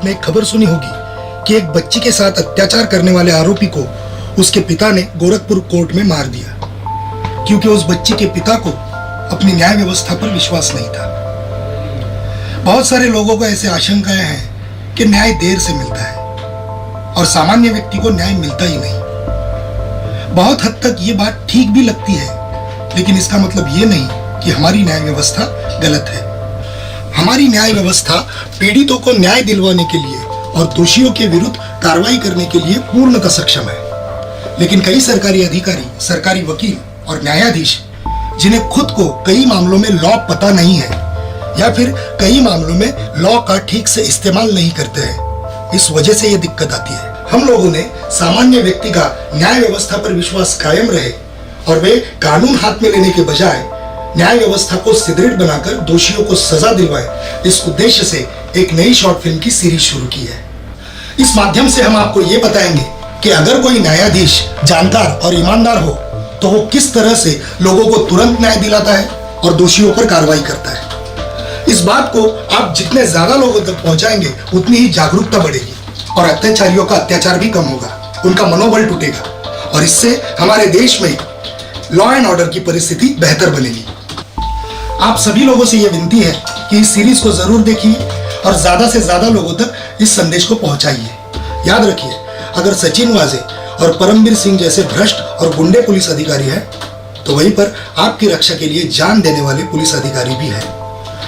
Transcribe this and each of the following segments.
में एक खबर सुनी होगी कि एक बच्ची के साथ अत्याचार करने वाले आरोपी को उसके पिता ने गोरखपुर कोर्ट में मार दिया, क्योंकि उस बच्ची के पिता को अपनी न्याय व्यवस्था पर विश्वास नहीं था। बहुत सारे लोगों को ऐसे आशंकाएं हैं कि न्याय देर से मिलता है और सामान्य व्यक्ति को न्याय मिलता ही नहीं। बहुत हद तक ये बात ठीक भी लगती है, लेकिन इसका मतलब ये नहीं कि हमारी न्याय व्यवस्था गलत है। हमारी न्याय व्यवस्था पीड़ितों को न्याय दिलवाने के लिए और दोषियों के विरुद्ध कार्रवाई करने के लिए पूर्णतः सक्षम है। लेकिन कई सरकारी अधिकारी, सरकारी वकील और न्यायाधीश जिन्हें खुद को कई मामलों में लॉ पता नहीं है या फिर कई मामलों में लॉ का ठीक से इस्तेमाल नहीं करते हैं, इस वजह से ये दिक्कत आती है। हम लोगों ने सामान्य व्यक्ति का न्याय व्यवस्था पर विश्वास कायम रहे और वे कानून हाथ में लेने के बजाय न्याय व्यवस्था को सुदृढ़ बनाकर दोषियों को सजा दिलवाए, इस उद्देश्य से एक नई शॉर्ट फिल्म की सीरीज शुरू की है। इस माध्यम से हम आपको ये बताएंगे कि अगर कोई न्यायाधीश जानकार और ईमानदार हो तो वो किस तरह से लोगों को तुरंत न्याय दिलाता है और दोषियों पर कार्रवाई करता है। इस बात को आप जितने ज्यादा लोगों तक पहुंचाएंगे उतनी ही जागरूकता बढ़ेगी और अत्याचारियों का अत्याचार भी कम होगा, उनका मनोबल टूटेगा और इससे हमारे देश में लॉ एंड ऑर्डर की परिस्थिति बेहतर बनेगी। आप सभी लोगों से यह विनती है कि इस सीरीज को जरूर देखिए और ज्यादा से ज्यादा लोगों तक इस संदेश को पहुंचाइए। याद रखिए, अगर सचिन वाजे और परमवीर सिंह जैसे भ्रष्ट और गुंडे पुलिस अधिकारी हैं, तो वहीं पर आपकी रक्षा के लिए जान देने वाले पुलिस अधिकारी भी हैं।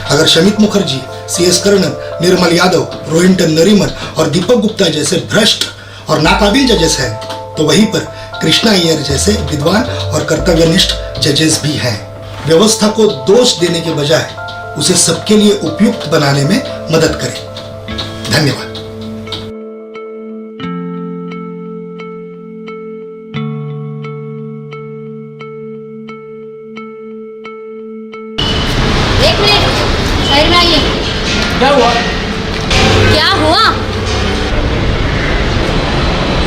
अगर शमित मुखर्जी, CS कर्णन, निर्मल यादव, रोहिंटन नरीमन और दीपक गुप्ता जैसे भ्रष्ट और नाकाबिल जजेस हैं, तो वहीं पर कृष्णा अय्यर जैसे विद्वान और कर्तव्यनिष्ठ जजेस भी हैं। व्यवस्था को दोष देने के बजाय उसे सबके लिए उपयुक्त बनाने में मदद करें। धन्यवाद। एक मिनट, साइड में आइए। क्या हुआ? क्या हुआ?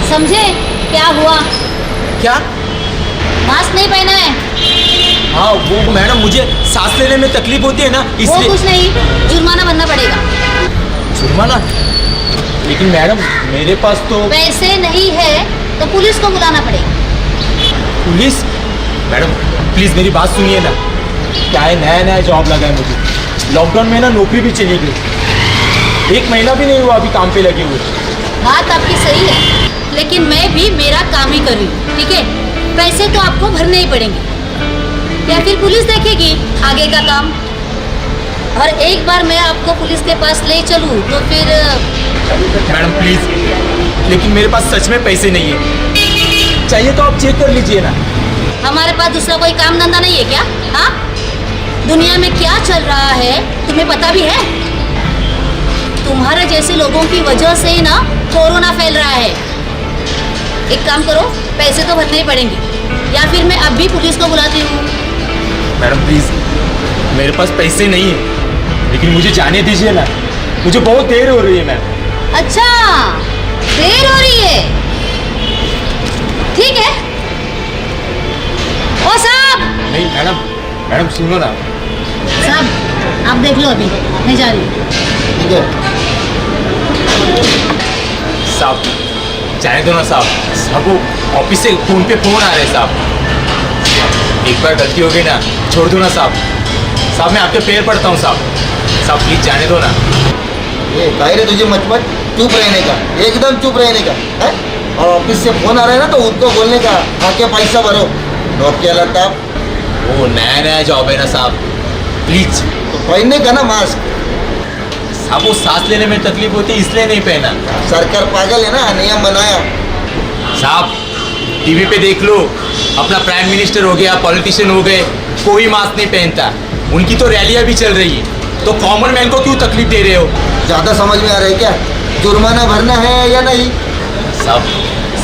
समझे क्या हुआ? क्या? मास्क नहीं पहना है? हाँ वो मैडम, मुझे सांस लेने में तकलीफ होती है ना, वो इसलिए। कुछ नहीं, जुर्माना भरना पड़ेगा। जुर्माना? लेकिन मैडम मेरे पास तो पैसे नहीं है तो पुलिस को बुलाना पड़ेगा। पुलिस? मैडम प्लीज मेरी बात सुनिए ना। क्या है, नया नया जॉब लगा है मुझे। लॉकडाउन में ना नौकरी भी चली गई, 1 महीना भी नहीं हुआ अभी काम पे लगे हुए। बात आपकी सही है, लेकिन मैं भी मेरा काम ही कर रही हूँ, ठीक है? पैसे तो आपको भरने ही पड़ेंगे, या फिर पुलिस देखेगी आगे का काम। और एक बार मैं आपको पुलिस के पास ले चलूँ तो फिर। मैडम प्लीज, लेकिन मेरे पास सच में पैसे नहीं है। चाहिए तो आप चेक कर लीजिए ना। हमारे पास दूसरा कोई काम धंधा नहीं है क्या? हाँ, दुनिया में क्या चल रहा है तुम्हें पता भी है? तुम्हारे जैसे लोगों की वजह से ही ना कोरोना फैल रहा है। एक काम करो, पैसे तो भरने ही पड़ेंगे, या फिर मैं अब भी पुलिस को बुलाती हूँ। मैडम प्लीज, मेरे पास पैसे नहीं है, लेकिन मुझे जाने दीजिए ना, मुझे बहुत देर हो रही है मैम। अच्छा, देर हो रही है, ठीक है। ओ साहब! नहीं मैडम, मैडम सुनो ना। साहब आप देख लो, अभी मैं जा रही हूँ। साहब जाने दो ना साहब। साहब वो ऑफिस से फोन पे फोन आ रहे हैं साहब। एक बार गलती हो गई ना, छोड़ दो ना साहब। साहब मैं आपके पैर पड़ता हूँ साहब। साहब प्लीज जाने दो ना। ये काहे रे तुझे मत चुप रहने का, एकदम चुप रहने का है? और ऑफिस से फोन आ रहा है ना तो उनको बोलने का आके पैसा भरो। क्या लगता है? वो नया नया जॉब है ना साहब, प्लीज। तो पहनने का ना मास्क। साहब वो सांस लेने में तकलीफ होती है इसलिए नहीं पहना। सरकार पागल है ना, नियम बनाया। साहब टीवी पे देख लो, अपना प्राइम मिनिस्टर हो गया, पॉलिटिशियन हो गए, कोई मास्क नहीं पहनता। उनकी तो रैलियां भी चल रही है, तो कॉमन मैन को क्यों तकलीफ दे रहे हो? ज्यादा समझ में आ रहा है क्या? जुर्माना भरना है या नहीं? साहब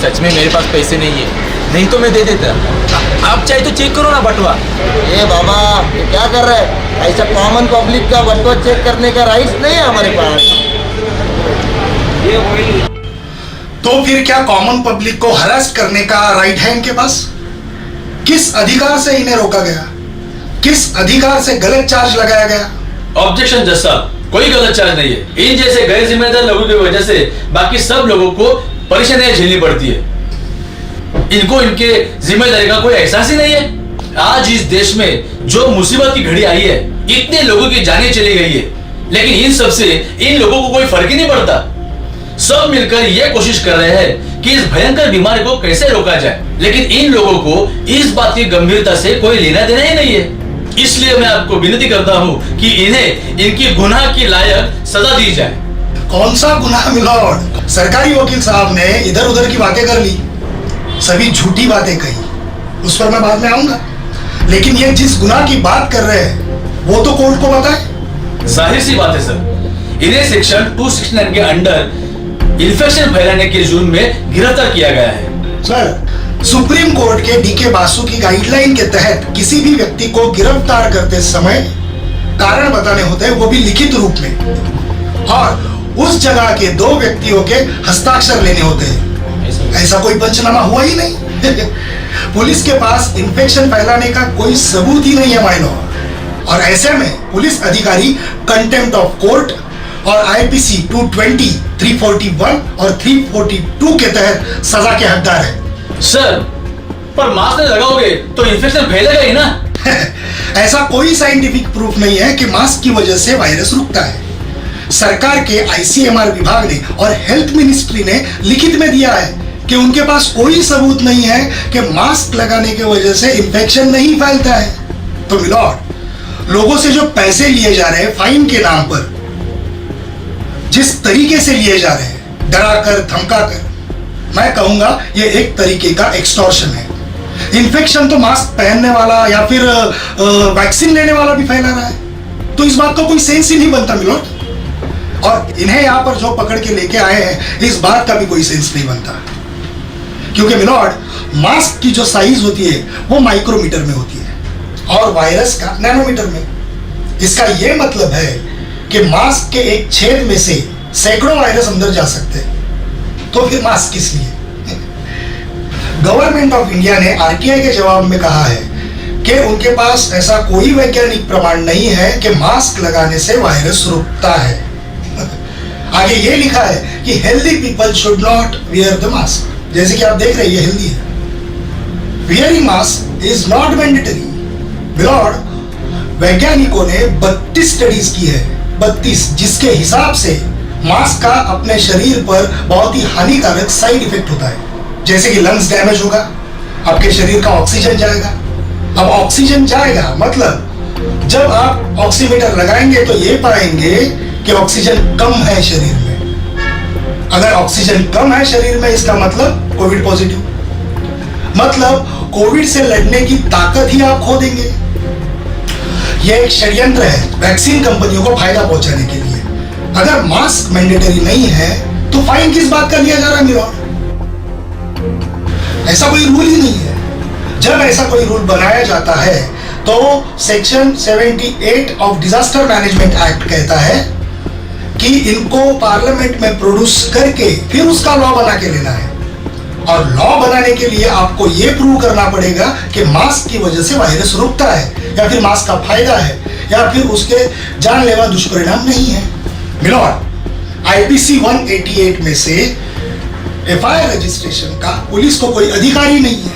सच में मेरे पास पैसे नहीं है, नहीं तो मैं दे देता। आप चाहे तो चेक करो ना बटुआ। ए बाबा, ये क्या कर रहा है? ऐसा कॉमन पब्लिक का बटुआ चेक करने का राइट्स नहीं है हमारे पास। तो फिर क्या कॉमन पब्लिक को हरास करने का राइट है इनके पास? किस अधिकार से इन्हें रोका गया? किस अधिकार से गलत चार्ज लगाया गया? ऑब्जेक्शन जज साहब, कोई गलत चार्ज नहीं है। इन जैसे गैर जिम्मेदार लोगों की वजह से बाकी सब लोगों को परेशानियां झेलनी पड़ती है। इनको इनके जिम्मेदारी का कोई एहसास ही नहीं है। आज इस देश में जो मुसीबत की घड़ी आई है, इतने लोगों की जानें चली गई है, लेकिन इन सब से इन लोगों को कोई फर्क ही नहीं पड़ता। सब मिलकर यह कोशिश कर रहे हैं कि इस भयंकर बीमारी को कैसे रोका जाए, लेकिन इन लोगों को इस बात की गंभीरता से कोई लेना देना ही नहीं है। इसलिए मैं आपको विनती करता हूं कि इन्हें इनकी गुनाह की लायक सजा दी जाए। कौन सा गुनाह मिलॉर्ड? सरकारी वकील साहब ने इधर उधर की बातें कर ली, सभी झूठी बातें कही, उस पर मैं बाद में आऊंगा। लेकिन ये जिस गुनाह की बात कर रहे हैं वो तो कोर्ट को बताए। जाहिर सी बात है सर, इन्हें सेक्शन 269 के अंडर इन्फेक्शन फैलाने के जुर्म में गिरफ्तार किया गया है। सर, सुप्रीम कोर्ट के डीके बासु की गाइडलाइन के तहत किसी भी व्यक्ति को गिरफ्तार करते समय कारण बताने होते हैं, वो भी लिखित रूप में, और उस जगह के 2 व्यक्तियों के हस्ताक्षर लेने होते हैं। ऐसा कोई पंचनामा हुआ ही नहीं। पुलिस के पास इन्फेक्शन फैलाने का कोई सबूत ही नहीं है माय लॉर्ड, और ऐसे में पुलिस अधिकारी कंटेम्प्ट ऑफ कोर्ट और आईपीसी 220, 341 और 342 के तहत सजा के हकदार है। सर, पर मास्क नहीं लगाओगे तो इन्फेक्शन फैलेगा ही ना। ऐसा कोई साइंटिफिक प्रूफ नहीं है कि मास्क की वजह से वायरस रुकता है। सरकार के आईसीएमआर विभाग ने और हेल्थ मिनिस्ट्री ने लिखित में दिया है कि उनके पास कोई सबूत नहीं है कि मास्क लगाने की वजह से इंफेक्शन नहीं फैलता है। तो मिलॉर्ड, लोगों से जो पैसे लिए जा रहे हैं फाइन के नाम पर, जिस तरीके से लिए जा रहे हैं, डराकर धमकाकर, मैं कहूंगा ये एक तरीके का एक्सटॉर्शन है। इन्फेक्शन तो मास्क पहनने वाला या फिर वैक्सीन लेने वाला भी फैला रहा है, तो इस बात का कोई सेंस ही नहीं बनता मिलॉर्ड। और इन्हें यहाँ पर जो पकड़ के लेके आए हैं, इस बात का भी कोई सेंस नहीं बनता, क्योंकि मिलॉर्ड, मास्क की जो साइज होती है वो माइक्रोमीटर में होती है और वायरस का नैनोमीटर में। इसका ये मतलब है कि मास्क के एक छेद में से सैकड़ों वायरस अंदर जा सकते हैं, तो फिर मास्क किस लिए? गवर्नमेंट ऑफ इंडिया ने आरटीआई के जवाब में कहा है कि उनके पास ऐसा कोई वैज्ञानिक प्रमाण नहीं है कि मास्क लगाने से वायरस रुकता है। आगे ये लिखा है कि healthy people should not wear the mask. जैसे कि आप देख रहे हैं ये हेल्दी है। Wearing mask is not mandatory. Milord, वैज्ञानिकों ने 32 स्टडीज की है, 32, जिसके हिसाब से मास्क का अपने शरीर पर बहुत ही हानिकारक साइड इफेक्ट होता है। जैसे कि लंग्स डैमेज होगा, आपके शरीर का ऑक्सीजन जाएगा। अब ऑक्सीजन जाएगा मतलब जब आप ऑक्सीमीटर लगाएंगे तो ये पाएंगे कि ऑक्सीजन कम है शरीर में। अगर ऑक्सीजन कम है शरीर में, इसका मतलब कोविड पॉजिटिव, मतलब कोविड से लड़ने की ताकत ही आप खो देंगे। यह एक षड्यंत्र है वैक्सीन कंपनियों को फायदा पहुंचाने के लिए। अगर मास्क मैंडेटरी नहीं है तो फाइन किस बात का लिया जा रहा है मिलॉर्ड? ऐसा कोई रूल ही नहीं है। जब ऐसा कोई रूल बनाया जाता है तो section 78 of disaster management act कहता है कि इनको पार्लियामेंट में प्रोड्यूस करके फिर उसका लॉ बना के लेना है, और लॉ बनाने के लिए आपको यह प्रूव करना पड़ेगा कि मास्क की वजह से वायरस रुकता है, या फिर मास्क का फायदा है, या फिर उसके जानलेवा दुष्परिणाम नहीं है। मिलॉर्ड, आईपीसी 188 में से एफआईआर रजिस्ट्रेशन का पुलिस को कोई अधिकार ही नहीं है,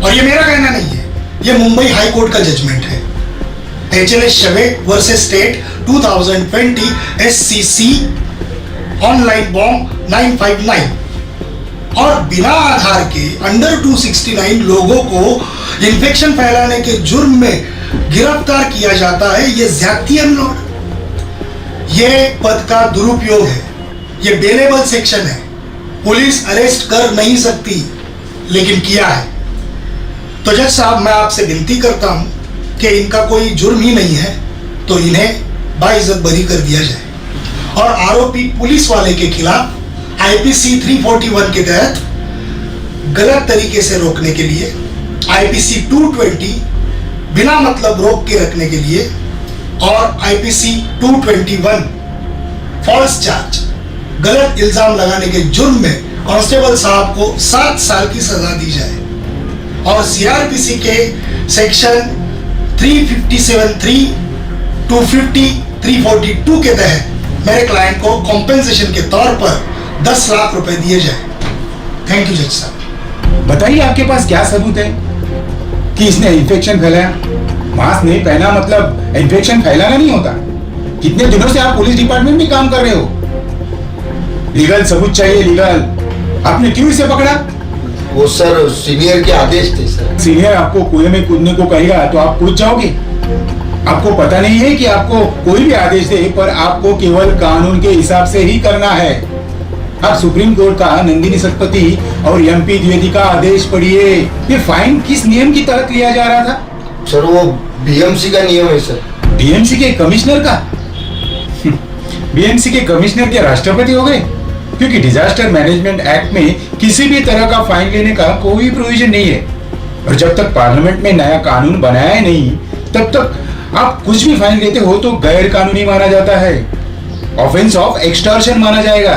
और ये मेरा कहना नहीं है, ये मुंबई हाई कोर्ट का जजमेंट है। HLS शवे versus state 2020 SCC online Bom 959, और बिना आधार के अंडर 269 लोगों को इन्फेक्शन फैलाने के जुर्म में गिरफ्तार किया जाता है। ये ज्यादती है मिलॉर्ड, ये पद का दुरुपयोग है, ये बेलेबल सेक्शन है। पुलिस अरेस्ट कर नहीं सकती, लेकिन किया है। तो जज साहब, मैं आपसे विनती करता हूं कि इनका कोई जुर्म ही नहीं है तो इन्हें बाइज्जत बरी कर दिया जाए, और आरोपी पुलिस वाले के खिलाफ आईपीसी 341 के तहत गलत तरीके से रोकने के लिए, आईपीसी 220 बिना मतलब रोक के रखने के लिए, और आईपीसी 221 फॉल्स चार्ज गलत इल्जाम लगाने के जुर्म में कांस्टेबल साहब को 7 साल की सजा दी जाए, और सीआरपीसी के सेक्शन 357(3), 250, 342 के तहत मेरे क्लाइंट को कॉम्पेंसेशन के तौर पर 10 लाख रुपए दिए जाए। थैंक यू जज साहब। बताइए आपके पास क्या सबूत है कि इसने इन्फेक्शन फैलाया? मास्क नहीं पहना मतलब इन्फेक्शन फैलाना नहीं होता। कितने दिनों से आप पुलिस डिपार्टमेंट में काम कर रहे हो? लीगल सबूत चाहिए, लीगल। आपने क्यों इसे पकड़ा? वो सर सीनियर के आदेश थे सर। सीनियर आपको कुएं में कूदने को कहेगा तो आप कूद जाओगे? आपको पता नहीं है कि आपको कोई भी आदेश दे पर आपको केवल कानून के हिसाब से ही करना है। आप सुप्रीम कोर्ट का नंदिनी शतपथी और एमपी द्विवेदी का आदेश पढ़िए। ये फाइन किस नियम की तहत लिया जा रहा था? सर वो बीएमसी का नियम है सर। बीएमसी के कमिश्नर का? बीएमसी के कमिश्नर के राष्ट्रपति हो गए? क्योंकि डिजास्टर मैनेजमेंट एक्ट में किसी भी तरह का फाइन लेने का कोई प्रोविजन नहीं है। और जब तक पार्लियामेंट में नया कानून बनाया नहीं तब तक आप कुछ भी फाइन लेते हो तो गैर कानूनी माना जाता है। ऑफेंस ऑफ एक्सटॉर्शन माना जाएगा।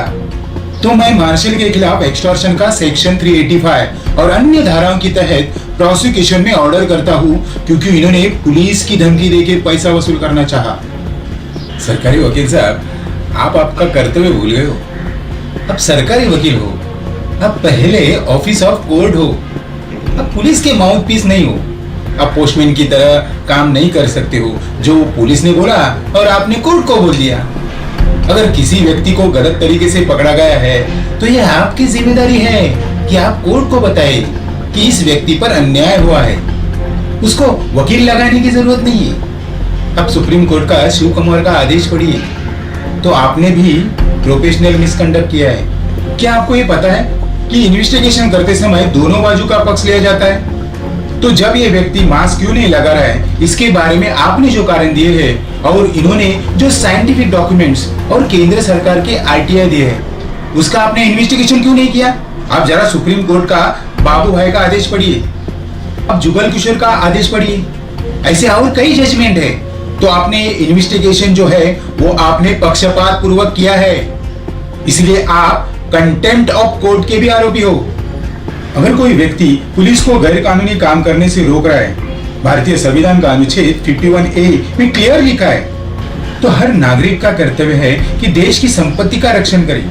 तो मैं मार्शल के खिलाफ एक्सटॉर्शन का सेक्शन 385 और अन्य धाराओं के तहत प्रोसिक्यूशन में ऑर्डर करता हूं क्योंकि इन्होंने पुलिस की धमकी देकर पैसा वसूल करना चाहा। सरकारी वकील साहब, आप आपका कर्तव्य भूल गए हो। अब सरकारी वकील हो, अब पहले ऑफिस ऑफ कोर्ट हो, अब पुलिस के माउथ पीस नहीं हो। अब पोस्टमैन की तरह काम नहीं कर सकते हो। जो पुलिस ने बोला और आपने कोर्ट को बोल दिया। अगर किसी व्यक्ति को गलत तरीके से पकड़ा गया है तो यह आपकी जिम्मेदारी है कि आप कोर्ट को बताएं कि इस व्यक्ति पर अन्याय हुआ है। उसको वकील लगाने की जरूरत नहीं है। अब सुप्रीम कोर्ट का शिव कुमार का आदेश पढ़िए तो आपने भी प्रोफेशनल मिसकंडक्ट किया है। क्या आपको ये पता है कि इन्वेस्टिगेशन करते समय दोनों बाजू का पक्ष लिया जाता है? तो जब ये व्यक्ति मास्क क्यों नहीं लगा रहा है इसके बारे में आपने जो कारण दिए हैं और इन्होंने जो साइंटिफिक डॉक्यूमेंट्स और केंद्र सरकार के आरटीआई दिए हैं उसका आपने इन्वेस्टिगेशन क्यों नहीं किया? आप जरा सुप्रीम कोर्ट का बाबू भाई का आदेश पढ़िए, अब जुगल किशोर का आदेश पढ़िए, ऐसे और कई जजमेंट है। तो आपने इन्वेस्टिगेशन जो है वो आपने पक्षपात पूर्वक किया है, इसलिए आप कंटेम्प्ट ऑफ कोर्ट के भी आरोपी हो। अगर कोई व्यक्ति पुलिस को गैर कानूनी काम करने से रोक रहा है, भारतीय संविधान का अनुच्छेद 51A में क्लियर लिखा है, तो हर नागरिक का कर्तव्य है कि देश की संपत्ति का रक्षण करे,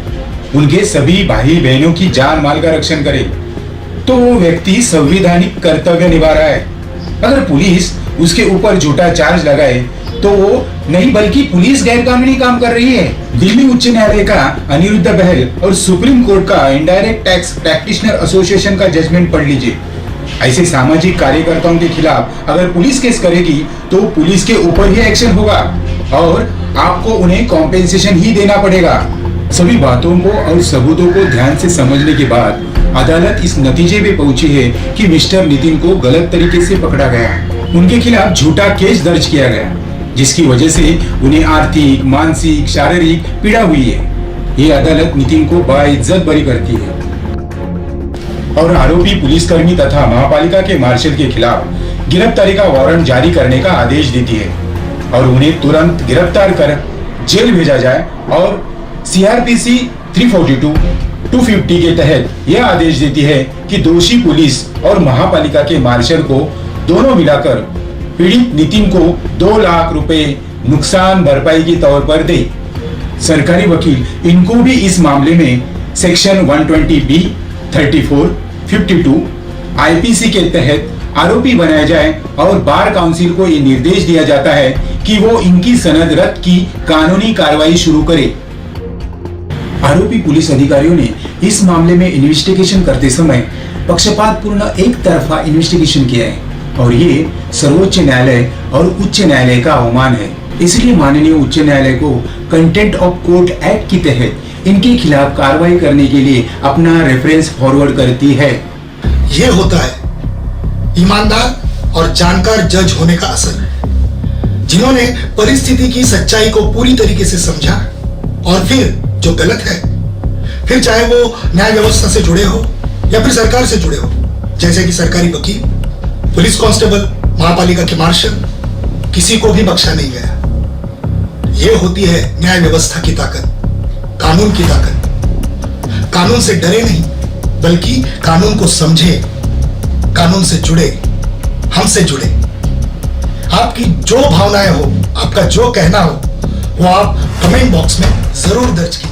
उनके सभी भाई बहनों की जान माल का रक्षण करे। तो वो व्यक्ति संवैधानिक कर्तव्य निभा रहा है। अगर पुलिस उसके ऊपर झूठा चार्ज लगाए तो वो नहीं बल्कि पुलिस गैर कानूनी काम कर रही है। दिल्ली उच्च न्यायालय का अनिरुद्ध बहल और सुप्रीम कोर्ट का इनडायरेक्ट टैक्स प्रैक्टिशनर एसोसिएशन का जजमेंट पढ़ लीजिए। ऐसे सामाजिक कार्यकर्ताओं के खिलाफ अगर पुलिस केस करेगी तो पुलिस के ऊपर ही एक्शन होगा और आपको उन्हें कॉम्पेंसेशन ही देना पड़ेगा। सभी बातों को और सबूतों को ध्यान से समझने के बाद अदालत इस नतीजे पे पहुंची है कि मिस्टर नितिन को गलत तरीके से पकड़ा गया। उनके खिलाफ झूठा केस दर्ज किया गया जिसकी वजह से उन्हें आर्थिक, मानसिक, शारीरिक पीड़ा हुई है। ये अदालत नितिन को बाइज्जत बरी करती है और आरोपी पुलिसकर्मी तथा महापालिका के मार्शल के खिलाफ गिरफ्तारी का वारंट जारी करने का आदेश देती है और उन्हें तुरंत गिरफ्तार कर जेल भेजा जाए और सीआरपीसी 342, 250 के तहत यह आदेश देती है कि दोषी पुलिस और महापालिका के मार्शल को दोनों मिलाकर पीड़ित नितिन को 2 लाख रुपए नुकसान भरपाई के तौर पर दे। सरकारी वकील इनको भी इस मामले में सेक्शन 120B, 34, 52 आईपीसी के तहत आरोपी बनाया जाए और बार काउंसिल को ये निर्देश दिया जाता है कि वो इनकी सनद रद्द की कानूनी कार्रवाई शुरू करे। आरोपी पुलिस अधिकारियों ने इस मामले में इन्वेस्टिगेशन करते समय पक्षपातपूर्ण एक तरफा इन्वेस्टिगेशन किया है और ये सर्वोच्च न्यायालय और उच्च न्यायालय का अवमान है। इसलिए माननीय उच्च न्यायालय को कंटेम्प्ट ऑफ कोर्ट एक्ट के तहत इनके खिलाफ कार्रवाई करने के लिए अपना रेफरेंस फॉरवर्ड करती है। ये होता है ईमानदार और जानकार जज होने का असर, जिन्होंने परिस्थिति की सच्चाई को पूरी तरीके से समझा और फिर जो गलत है, फिर चाहे वो न्याय व्यवस्था से जुड़े हो या फिर सरकार से जुड़े हो, जैसे कि सरकारी वकील, पुलिस कांस्टेबल, महापालिका के मार्शल, किसी को भी बख्शा नहीं गया। ये होती है न्याय व्यवस्था की ताकत, कानून की ताकत। कानून से डरे नहीं बल्कि कानून को समझे, कानून से जुड़े, हमसे जुड़े। आपकी जो भावनाएं हो, आपका जो कहना हो, वो आप कमेंट बॉक्स में जरूर दर्ज किया